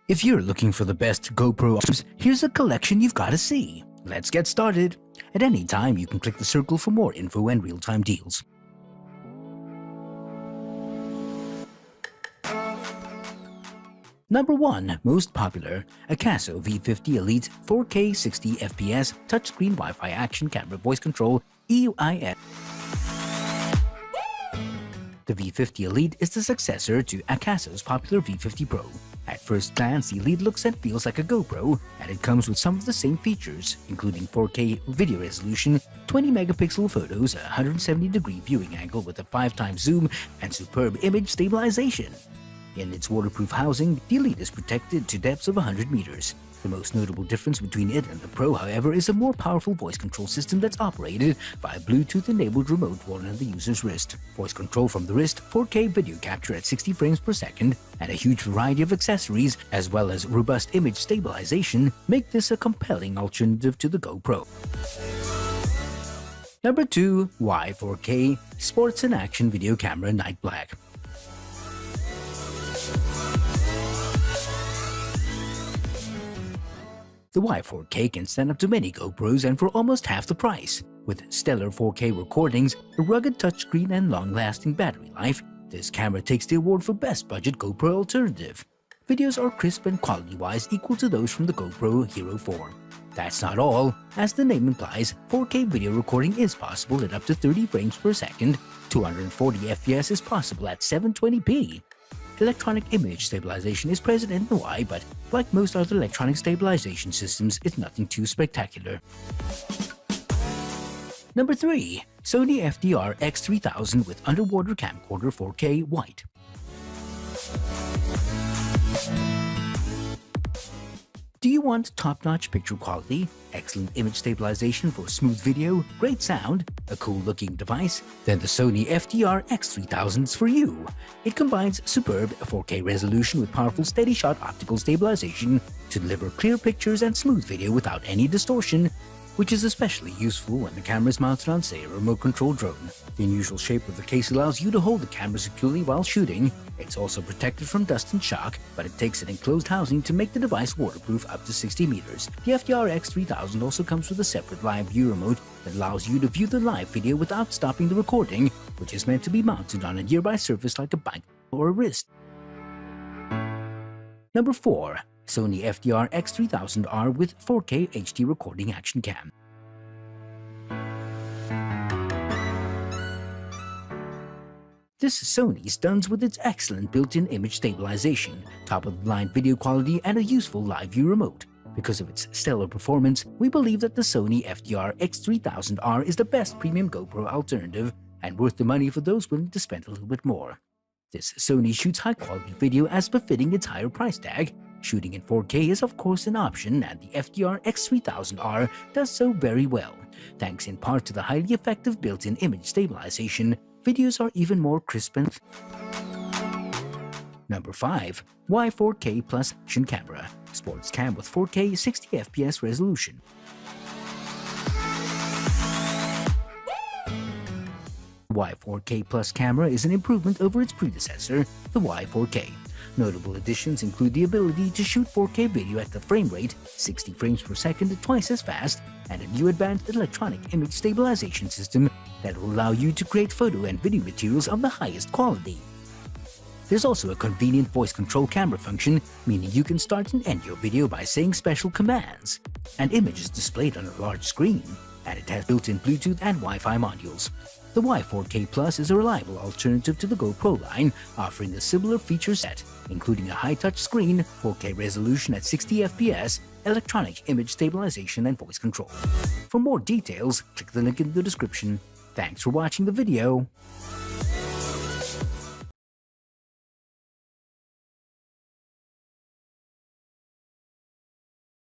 If you're looking for the best GoPro options, here's a collection you've got to see. Let's get started. At any time, you can click the circle for more info and real-time deals. Number 1. Most popular, Akaso V50 Elite 4K 60 FPS touchscreen Wi-Fi action camera voice control EUIS. The V50 Elite is the successor to Akaso's popular V50 Pro. At first glance, the Elite looks and feels like a GoPro, and it comes with some of the same features, including 4K video resolution, 20 megapixel photos, a 170-degree viewing angle with a 5x zoom, and superb image stabilization. In its waterproof housing, the Elite is protected to depths of 100 meters. The most notable difference between it and the Pro, however, is a more powerful voice control system that's operated by a Bluetooth-enabled remote worn on the user's wrist. Voice control from the wrist, 4K video capture at 60 frames per second, and a huge variety of accessories, as well as robust image stabilization, make this a compelling alternative to the GoPro. Number 2. Y4K Sports and Action Video Camera Night Black. The Y4K can stand up to many GoPros and for almost half the price. With stellar 4K recordings, a rugged touchscreen, and long-lasting battery life, this camera takes the award for Best Budget GoPro Alternative. Videos are crisp and quality-wise equal to those from the GoPro Hero 4. That's not all. As the name implies, 4K video recording is possible at up to 30 frames per second, 240 FPS is possible at 720p. Electronic image stabilization is present in the Y, but like most other electronic stabilization systems, it's nothing too spectacular. Number 3. Sony FDR X3000 with underwater camcorder 4K white. Do you want top-notch picture quality, excellent image stabilization for smooth video, great sound, a cool-looking device? Then the Sony FDR X3000 is for you. It combines superb 4K resolution with powerful steady-shot optical stabilization to deliver clear pictures and smooth video without any distortion, which is especially useful when the camera is mounted on, say, a remote-controlled drone. The unusual shape of the case allows you to hold the camera securely while shooting. It's also protected from dust and shock, but it takes an enclosed housing to make the device waterproof up to 60 meters. The FDR X3000 also comes with a separate live view remote that allows you to view the live video without stopping the recording, which is meant to be mounted on a nearby surface like a bike or a wrist. Number 4. Sony FDR X3000R with 4K HD recording action cam. This Sony stuns with its excellent built-in image stabilization, top-of-the-line video quality, and a useful live view remote. Because of its stellar performance, we believe that the Sony FDR X3000R is the best premium GoPro alternative and worth the money for those willing to spend a little bit more. This Sony shoots high-quality video as befitting its higher price tag. Shooting in 4K is of course an option, and the FDR X3000R does so very well. Thanks in part to the highly effective built-in image stabilization, videos are even more crisp and... Number 5. Y4K Plus Action Camera Sports Cam with 4K 60 FPS resolution. Y4K Plus camera is an improvement over its predecessor, the Y4K. Notable additions include the ability to shoot 4K video at the frame rate, 60 frames per second, twice as fast, and a new advanced electronic image stabilization system that will allow you to create photo and video materials of the highest quality. There's also a convenient voice control camera function, meaning you can start and end your video by saying special commands. An image is displayed on a large screen, and it has built-in Bluetooth and Wi-Fi modules. The Y4K Plus is a reliable alternative to the GoPro line, offering a similar feature set, including a high-touch screen, 4K resolution at 60 FPS, electronic image stabilization, and voice control. For more details, click the link in the description. Thanks for watching the video.